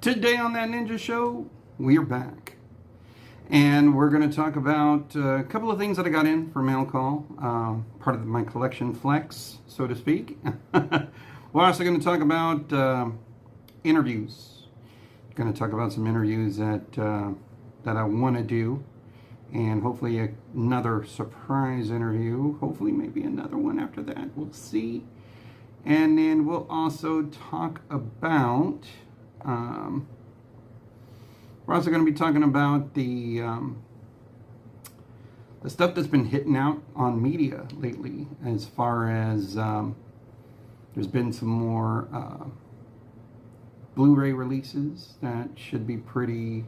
Today on That Ninja Show, we are back. And we're going to talk about a couple of things that I got in for mail call, part of my collection flex, so to speak. We're also going to talk about interviews. Going to talk about some interviews that I want to do, and hopefully another surprise interview. Hopefully maybe another one after that. We'll see. And then we'll also talk about... we're also going to be talking about the stuff that's been hitting out on media lately, as far as there's been some more Blu-ray releases that should be pretty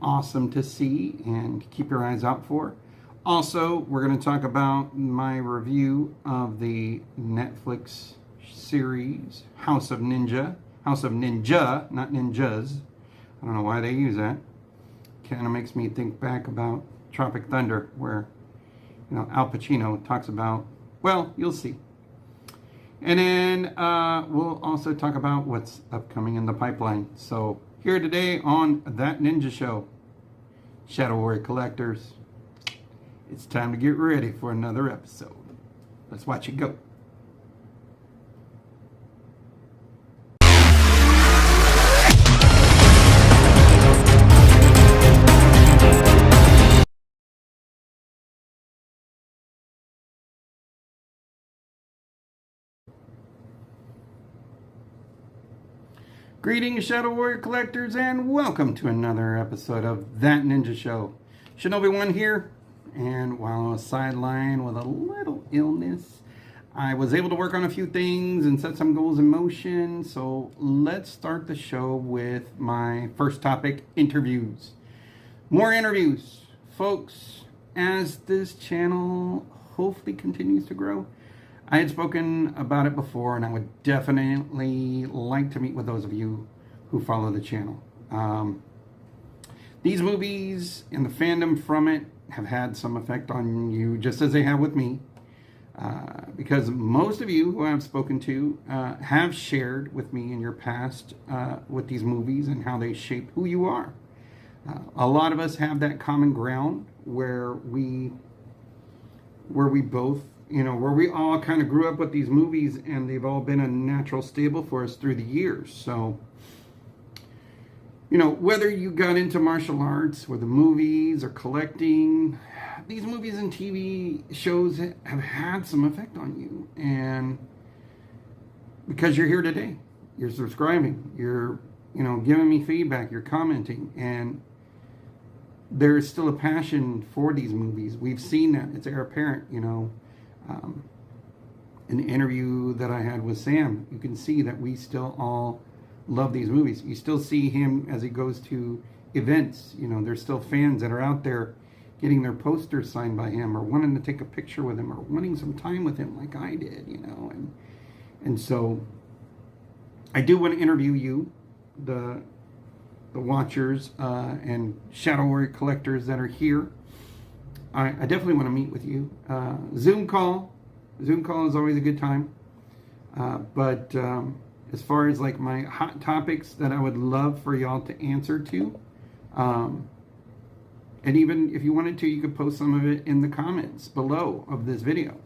awesome to see and keep your eyes out for. Also, we're going to talk about my review of the Netflix series House of Ninja, not ninjas. I don't know why they use that. Kind of makes me think back about Tropic Thunder, where, Al Pacino talks about, well, you'll see. And then we'll also talk about what's upcoming in the pipeline. So here today on That Ninja Show, Shadow Warrior Collectors, it's time to get ready for another episode. Let's watch it go. Greetings, Shadow Warrior Collectors, and welcome to another episode of That Ninja Show. Shinobi 1 here, and while I was sidelined with a little illness, I was able to work on a few things and set some goals in motion. So let's start the show with my first topic, interviews. More interviews. Folks, as this channel hopefully continues to grow, I had spoken about it before, and I would definitely like to meet with those of you who follow the channel. These movies and the fandom from it have had some effect on you, just as they have with me, because most of you who I've spoken to have shared with me in your past with these movies and how they shape who you are. A lot of us have that common ground where we both, where we all kind of grew up with these movies, and they've all been a natural stable for us through the years. So, whether you got into martial arts or the movies or collecting, these movies and TV shows have had some effect on you. And because you're here today, you're subscribing, you're, giving me feedback, you're commenting, and there's still a passion for these movies. We've seen that. It's apparent, in the interview that I had with Sam, you can see that we still all love these movies. You still see him as he goes to events. There's still fans that are out there getting their posters signed by him, or wanting to take a picture with him, or wanting some time with him like I did, and so I do want to interview you, the watchers and Shadow Warrior Collectors that are here. I definitely want to meet with you. Zoom call is always a good time. But as far as like my hot topics that I would love for y'all to answer to, and even if you wanted to, you could post some of it in the comments below of this video.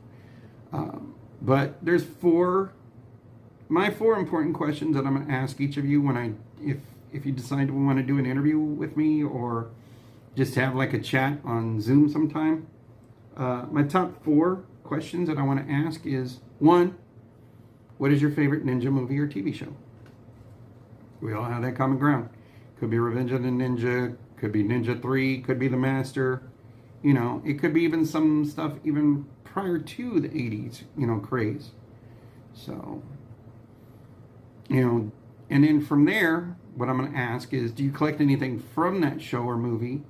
But there's four important questions that I'm going to ask each of you when if you decide to want to do an interview with me, or just have like a chat on Zoom sometime. My top 4 questions that I want to ask is, 1, what is your favorite ninja movie or TV show? We all have that common ground. Could be Revenge of the Ninja, could be Ninja 3, could be The Master. It could be even some stuff even prior to the 80s, craze. So, and then from there, what I'm going to ask is, do you collect anything from that show or movie?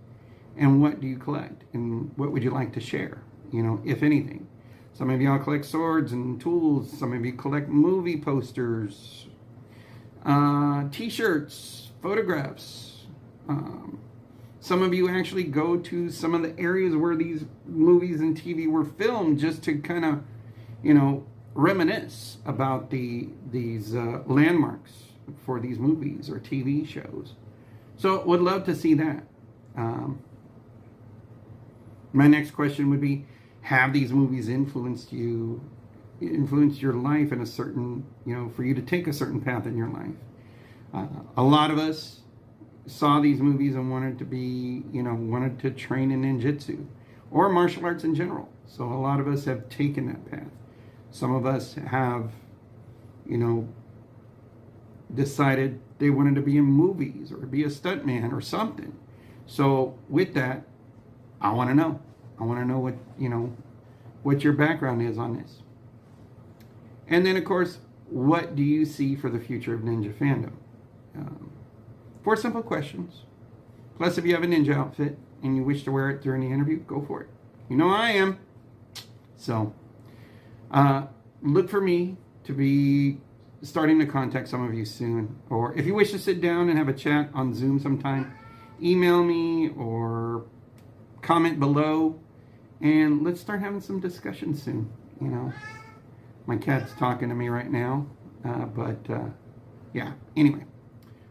And what do you collect? And what would you like to share? If anything. Some of y'all collect swords and tools. Some of you collect movie posters, t-shirts, photographs. Some of you actually go to some of the areas where these movies and TV were filmed, just to kind of, reminisce about these landmarks. for these movies or TV shows. So would love to see that. My next question would be, have these movies influenced your life in a certain, for you to take a certain path in your life? A lot of us saw these movies and wanted to train in ninjutsu or martial arts in general. So a lot of us have taken that path. Some of us have, decided they wanted to be in movies or be a stuntman or something. So with that, I want to know. I want to know what your background is on this. And then, of course, what do you see for the future of ninja fandom? 4 simple questions. Plus, if you have a ninja outfit and you wish to wear it during the interview, go for it. You know I am. So, look for me to be starting to contact some of you soon. Or if you wish to sit down and have a chat on Zoom sometime, email me or comment below, and let's start having some discussion soon. My cat's talking to me right now, yeah. Anyway,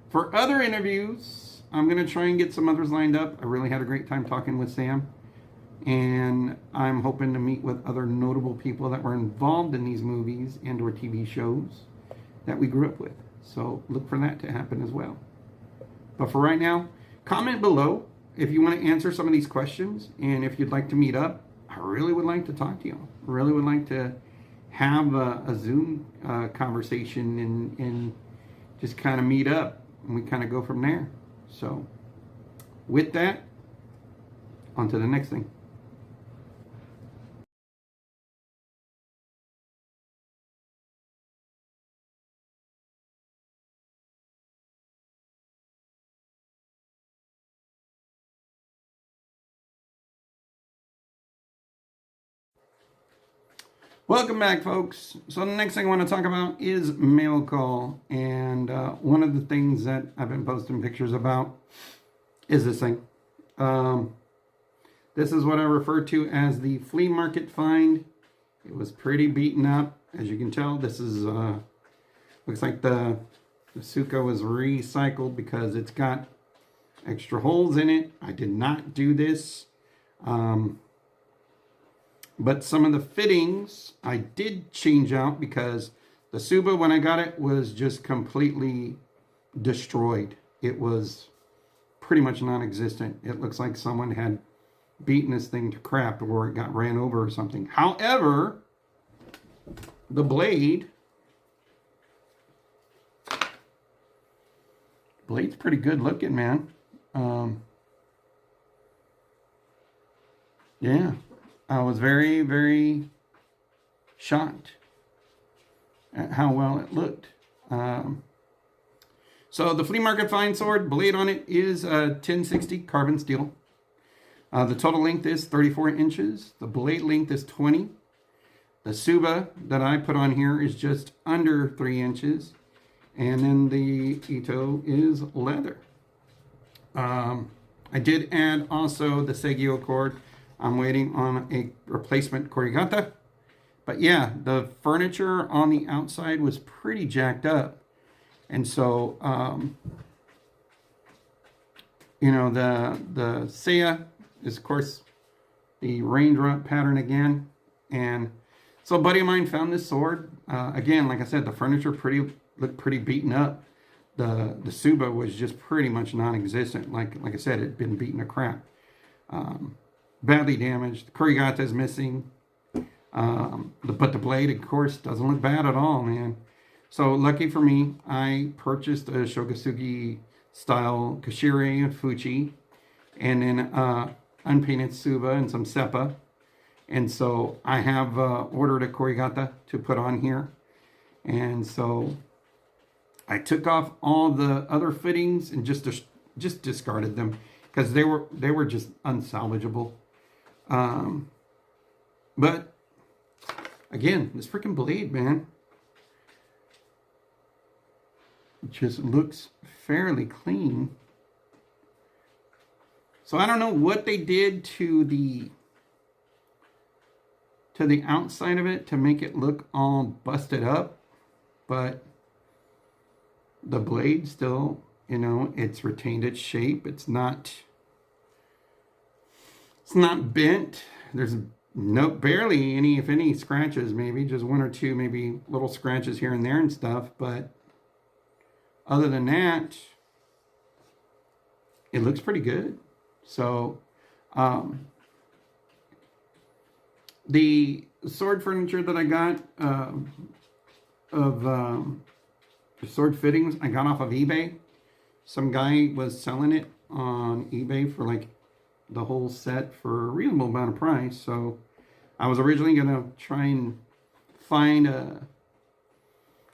for other interviews, I'm going to try and get some others lined up. I really had a great time talking with Sam, and I'm hoping to meet with other notable people that were involved in these movies and or TV shows that we grew up with. So look for that to happen as well. But for right now, comment below if you want to answer some of these questions, and if you'd like to meet up. I really would like to talk to you. I really would like to have a Zoom conversation and just kind of meet up, and we kind of go from there. So with that, on to the next thing. Welcome back, folks. So the next thing I want to talk about is mail call. And one of the things that I've been posting pictures about is this thing. This is what I refer to as the flea market find. It was pretty beaten up. As you can tell, this is, looks like the suka was recycled because it's got extra holes in it. I did not do this. But some of the fittings I did change out because the Suba, when I got it, was just completely destroyed. It was pretty much non-existent. It looks like someone had beaten this thing to crap or it got ran over or something. However, the blade's pretty good looking, man. Yeah. I was very, very shocked at how well it looked. So the flea market fine sword, blade on it is 1060 carbon steel. The total length is 34 inches. The blade length is 20. The Suba that I put on here is just under 3 inches. And then the Ito is leather. I did add also the Segio cord. I'm waiting on a replacement Korigata. But yeah, the furniture on the outside was pretty jacked up. And so, the Seiya is, of course, the raindrop pattern again. And so a buddy of mine found this sword. Again, like I said, the furniture looked pretty beaten up. The Suba was just pretty much non-existent. Like I said, it had been beaten to crap. Badly damaged. The Korigata is missing. But the blade, of course, doesn't look bad at all, man. So lucky for me, I purchased a Shogosugi style Kashire Fuchi and then unpainted Suba and some Seppa. And so I have ordered a Korigata to put on here. And so I took off all the other fittings and just discarded them because they were just unsalvageable. But again, this freaking blade, man, just looks fairly clean. So I don't know what they did to the outside of it to make it look all busted up, but The blade still, it's retained its shape. It's not bent. There's barely any, if any, scratches. Maybe just one or two, maybe little scratches here and there and stuff. But other than that, it looks pretty good. So, the sword furniture that I got of sword fittings, I got off of eBay. Some guy was selling it on eBay for like the whole set for a reasonable amount of price. So I was originally going to try and find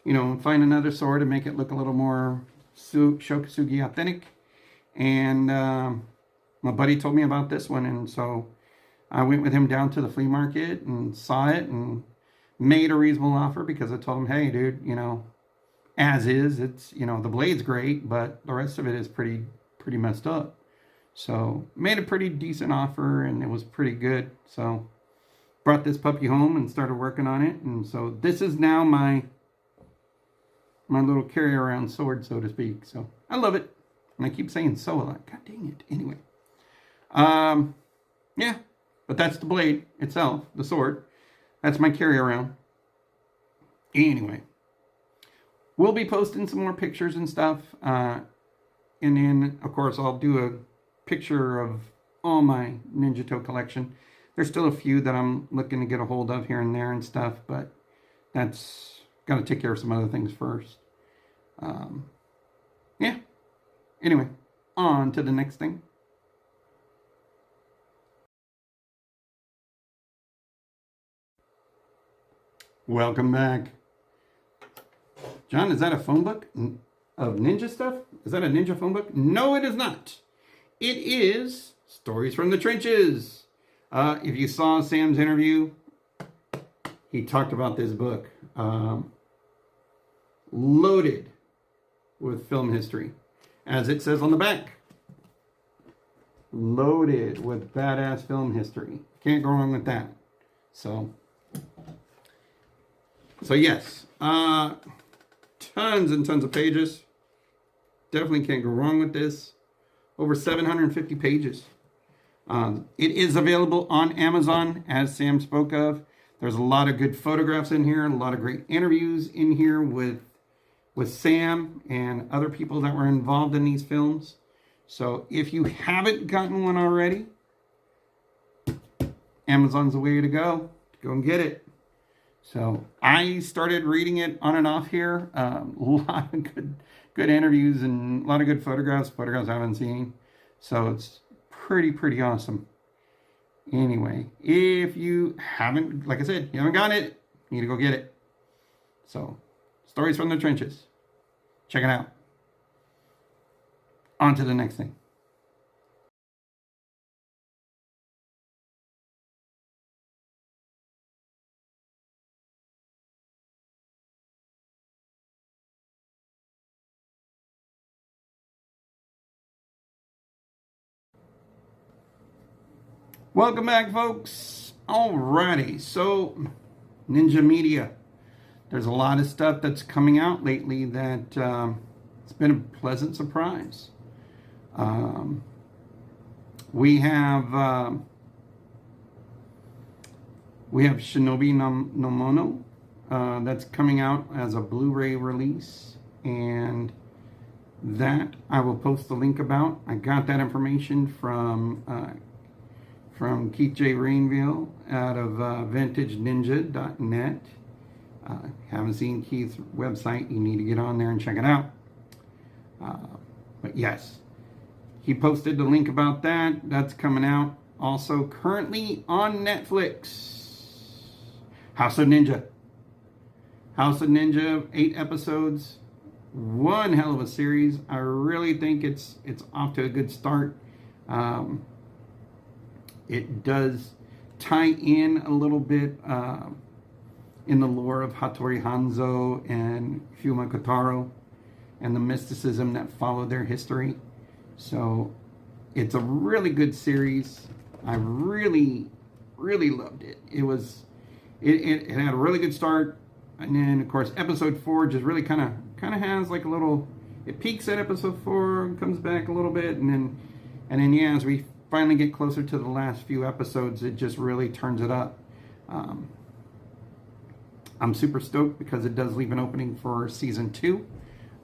find another sword to make it look a little more Kosugi authentic. And my buddy told me about this one, and so I went with him down to the flea market and saw it and made a reasonable offer, because I told him, hey, dude, as is, it's, the blade's great, but the rest of it is pretty messed up. So made a pretty decent offer, and it was pretty good. So brought this puppy home and started working on it. And so this is now my little carry around sword, so to speak. So I love it. And I keep saying so a lot. God dang it. Anyway. Yeah. But that's the blade itself, the sword. That's my carry around. Anyway. We'll be posting some more pictures and stuff. And then, of course, I'll do a picture of all my Ninja Toe collection. There's still a few that I'm looking to get a hold of here and there and stuff, but that's got to take care of some other things first. Yeah. Anyway, on to the next thing. Welcome back. John, is that a phone book of ninja stuff? Is that a ninja phone book? No, it is not. It is Stories from the Trenches. If you saw Sam's interview, he talked about this book. Loaded with film history. As it says on the back. Loaded with badass film history. Can't go wrong with that. So yes. Tons and tons of pages. Definitely can't go wrong with this. Over 750 pages. It is available on Amazon, as Sam spoke of. There's a lot of good photographs in here, a lot of great interviews in here with Sam and other people that were involved in these films. So if you haven't gotten one already, Amazon's the way to go. Go and get it. So I started reading it on and off here. A lot of good interviews and a lot of good photographs I haven't seen. So it's pretty awesome. Anyway, if you haven't, like I said, you haven't got it, you need to go get it. So, Stories from the Trenches. Check it out. On to the next thing. Welcome back, folks. Alrighty, so Ninja Media. There's a lot of stuff that's coming out lately that it's been a pleasant surprise. We have Shinobi No Mono that's coming out as a Blu-ray release, and that I will post the link about. I got that information from Keith J. Rainville out of vintageninja.net. Haven't seen Keith's website, you need to get on there and check it out. But yes, he posted the link about that. That's coming out. Also currently on Netflix. House of Ninja. House of Ninja, 8 episodes. One hell of a series. I really think it's off to a good start. It does tie in a little bit in the lore of Hattori Hanzo and Fuma Kotaro and the mysticism that followed their history. So it's a really good series. I really loved it. It had a really good start, and then of course episode 4 just really kind of has like a little it peaks at episode 4 and comes back a little bit, and then yeah, as we finally get closer to the last few episodes, it just really turns it up. I'm super stoked because it does leave an opening for season 2.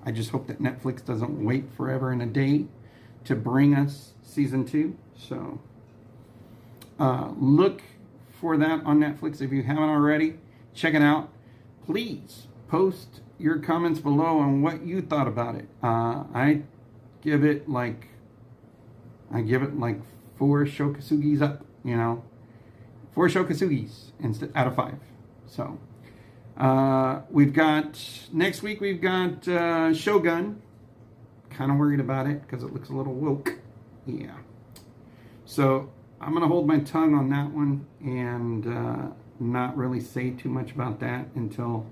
I just hope that Netflix doesn't wait forever and a day to bring us season 2. So look for that on Netflix if you haven't already. Check it out. Please post your comments below on what you thought about it. I give it like 4 Shokasugis up, 4 Shokasugis out of 5. So we've got next week. We've got Shogun. Kind of worried about it because it looks a little woke. Yeah. So I'm gonna hold my tongue on that one and not really say too much about that until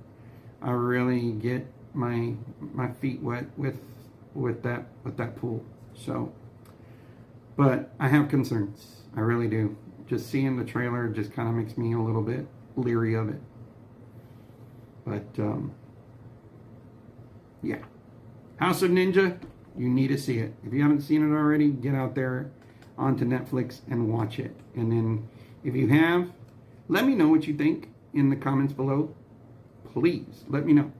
I really get my feet wet with that pool. So, but I have concerns. I really do. Just seeing the trailer just kind of makes me a little bit leery of it. But yeah, House of Ninja, you need to see it. If you haven't seen it already, get out there onto Netflix and watch it. And then if you have, let me know what you think in the comments below. Please let me know.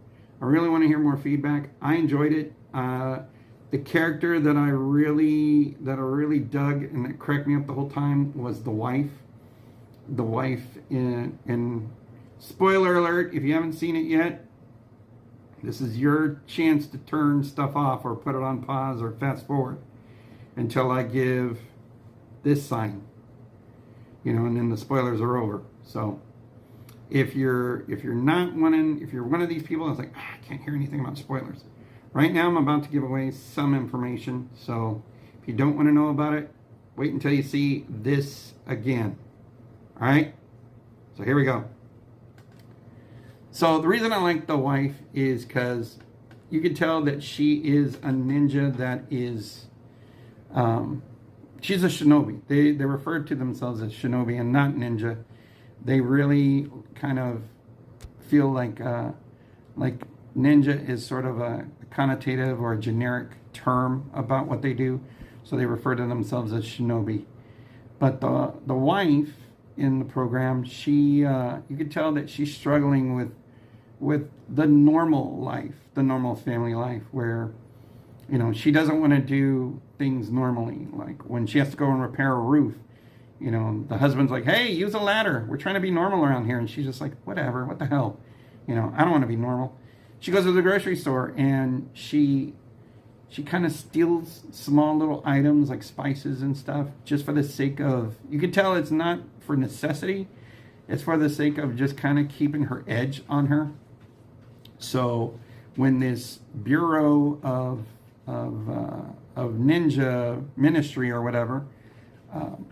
I really want to hear more feedback. I enjoyed it. The character that I really dug and that cracked me up the whole time was the wife. The wife in spoiler alert, if you haven't seen it yet, this is your chance to turn stuff off or put it on pause or fast forward until I give this sign. And then the spoilers are over. So if you're one of these people that's like, I can't hear anything about spoilers. Right now I'm about to give away some information. So if you don't want to know about it, wait until you see this again. All right? So here we go. So the reason I like the wife is because you can tell that she is a ninja that is, she's a shinobi. They refer to themselves as shinobi and not ninja. They really kind of feel like ninja is sort of a connotative or a generic term about what they do. So they refer to themselves as shinobi. But the wife in the program, she you could tell that she's struggling with the normal life, the normal family life, where she doesn't want to do things normally. Like when she has to go and repair a roof, the husband's like, hey, use a ladder, we're trying to be normal around here, and she's just like, whatever, what the hell, I don't want to be normal. She goes to the grocery store and she kind of steals small little items like spices and stuff just for the sake of, you can tell it's not for necessity, it's for the sake of just kind of keeping her edge on her. So when this Bureau of Ninja Ministry or whatever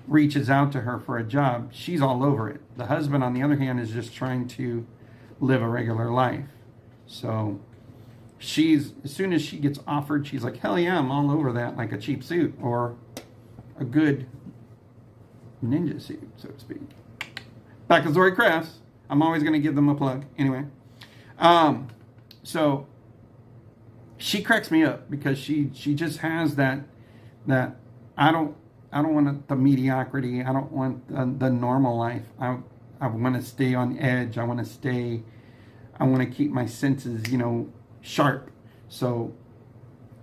reaches out to her for a job, she's all over it. The husband, on the other hand, is just trying to live a regular life. So as soon as she gets offered, she's like, hell yeah, I'm all over that, like a cheap suit or a good ninja suit, so to speak. Back to Zori Crafts. I'm always going to give them a plug. Anyway. So she cracks me up because she just has that I don't want the mediocrity. I don't want the normal life. I want to stay on edge. I want to keep my senses, sharp. So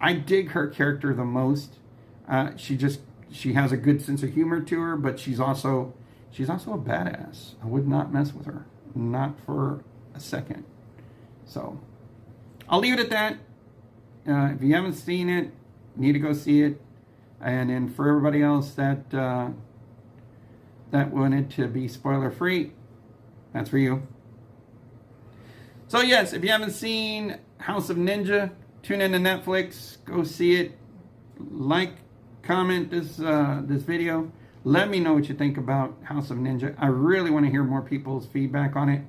I dig her character the most. She has a good sense of humor to her, but she's also a badass. I would not mess with her, not for a second. So I'll leave it at that. If you haven't seen it, you need to go see it. And then for everybody else that wanted to be spoiler free, that's for you. So yes, if you haven't seen House of Ninja, tune into Netflix, go see it, like, comment this video. Let me know what you think about House of Ninja. I really want to hear more people's feedback on it.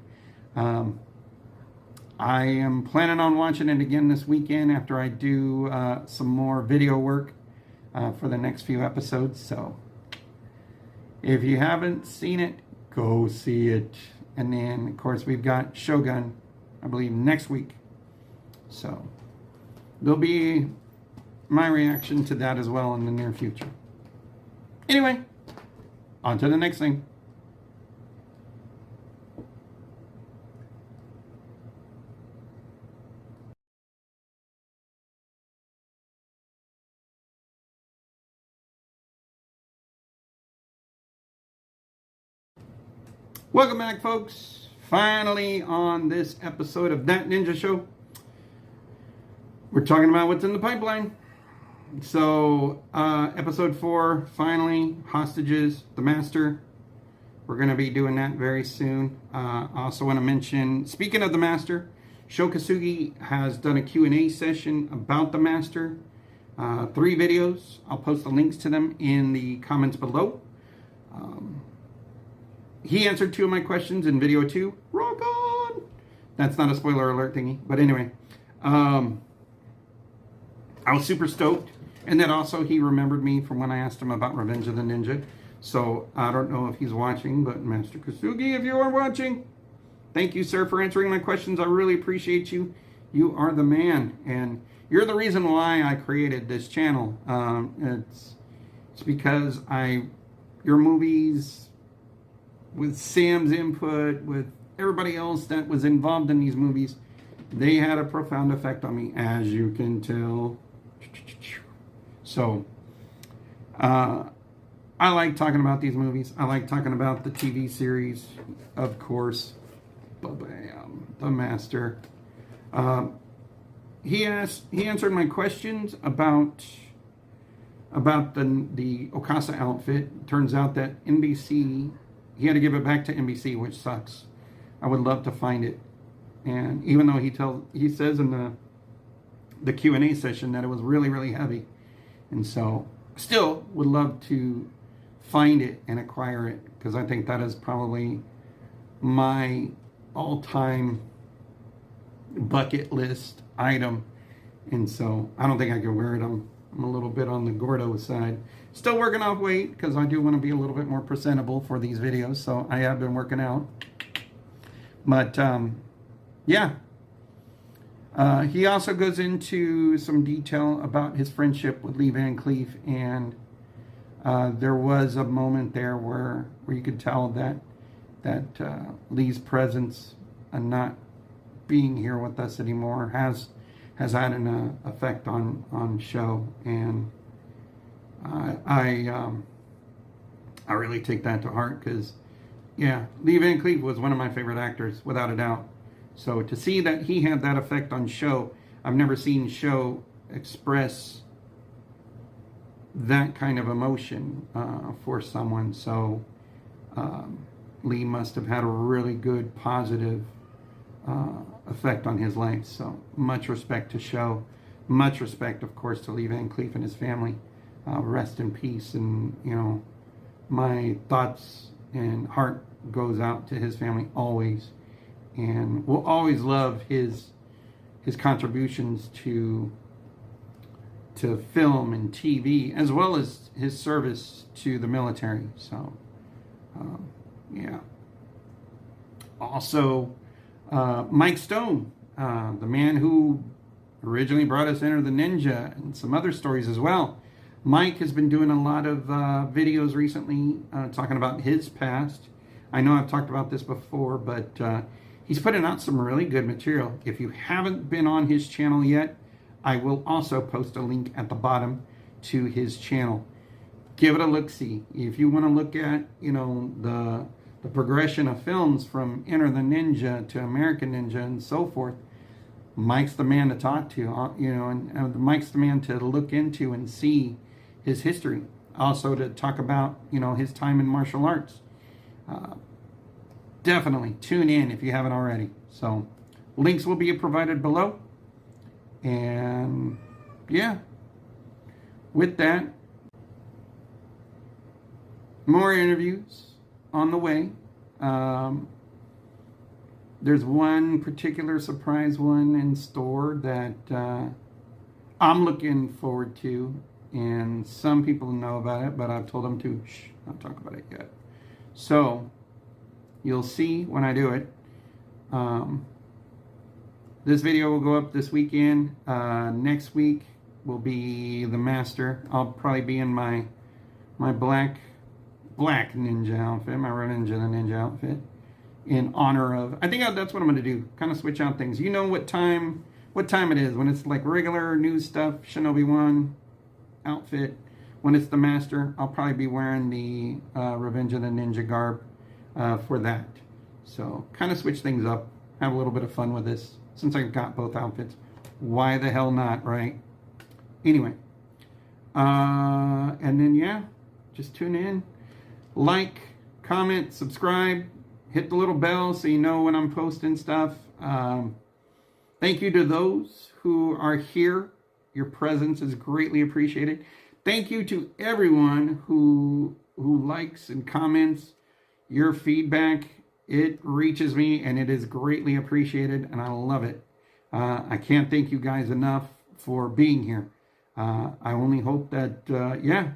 I am planning on watching it again this weekend after I do some more video work for the next few episodes. So if you haven't seen it, go see it. And then, of course, we've got Shogun, I believe, next week. So there'll be my reaction to that as well in the near future. Anyway, on to the next thing. Welcome back, folks. Finally, on this episode of That Ninja Show, we're talking about what's in the pipeline. So, episode 4, finally, Hostages, The Master. We're going to be doing that very soon. I also want to mention, speaking of The Master, Sho Kosugi has done a Q&A session about The Master. 3 videos. I'll post the links to them in the comments below. He answered 2 of my questions in video 2. Rock on! That's not a spoiler alert thingy. But anyway, I was super stoked. And then also he remembered me from when I asked him about Revenge of the Ninja. So I don't know if he's watching, but Master Kosugi, if you are watching, thank you, sir, for answering my questions. I really appreciate you. You are the man. And you're the reason why I created this channel. It's because your movies, with Sam's input, with everybody else that was involved in these movies, they had a profound effect on me, as you can tell. So, I like talking about these movies. I like talking about the TV series, of course. The Master. He answered my questions about the Okasa outfit. Turns out that NBC, he had to give it back to NBC, which sucks. I would love to find it. And even though he says in the Q&A session that it was really, really heavy. And so still would love to find it and acquire it, because I think that is probably my all-time bucket list item. And so I don't think I can wear it. I'm a little bit on the Gordo side. Still working off weight because I do want to be a little bit more presentable for these videos. So I have been working out. But yeah. He also goes into some detail about his friendship with Lee Van Cleef. And there was a moment there where you could tell that Lee's presence and not being here with us anymore has had an effect on Sho. And I really take that to heart, because yeah, Lee Van Cleef was one of my favorite actors, without a doubt. So to see that he had that effect on Sho, I've never seen Sho express that kind of emotion for someone. So Lee must have had a really good positive effect on his life. So much respect to Sho. Much respect, of course, to Lee Van Cleef and his family. Rest in peace. And, you know, my thoughts and heart goes out to his family always. And we'll always love his contributions to film and TV, as well as his service to the military. So, yeah. Also, Mike Stone, the man who originally brought us Enter the Ninja, and some other stories as well. Mike has been doing a lot of videos recently talking about his past. I know I've talked about this before, but he's putting out some really good material. If you haven't been on his channel yet, I will also post a link at the bottom to his channel. Give it a look-see. If you want to look at, you know, the progression of films from Enter the Ninja to American Ninja and so forth, Mike's the man to talk to, you know, and Mike's the man to look into and see his history. Also to talk about, you know, his time in martial arts. Definitely tune in if you haven't already. So links will be provided below. And yeah, with that, more interviews on the way. There's one particular surprise one in store that I'm looking forward to, and some people know about it, but I've told them to not talk about it yet. So you'll see when I do it. This video will go up this weekend. Next week will be the Master. I'll probably be in my black ninja outfit, my Revenge of the Ninja outfit, in honor of. I think that's what I'm going to do. Kind of switch out things. You know what time it is when it's like regular news stuff. Shinobi 1 outfit. When it's the Master, I'll probably be wearing the Revenge of the Ninja garb for that. So kind of switch things up. Have a little bit of fun with this. Since I've got both outfits, why the hell not, right? Anyway, and then yeah, just tune in, like, comment, subscribe, hit the little bell so you know when I'm posting stuff. Thank you to those who are here. Your presence is greatly appreciated. Thank you to everyone who likes and comments. Your feedback, it reaches me and it is greatly appreciated, and I love it. I can't thank you guys enough for being here. I only hope that, yeah,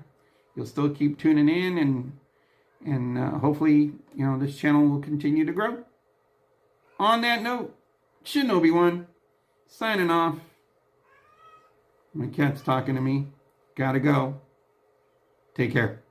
you'll still keep tuning in, and hopefully, you know, this channel will continue to grow. On that note, Shinobi 1, signing off. My cat's talking to me. Gotta go. Take care.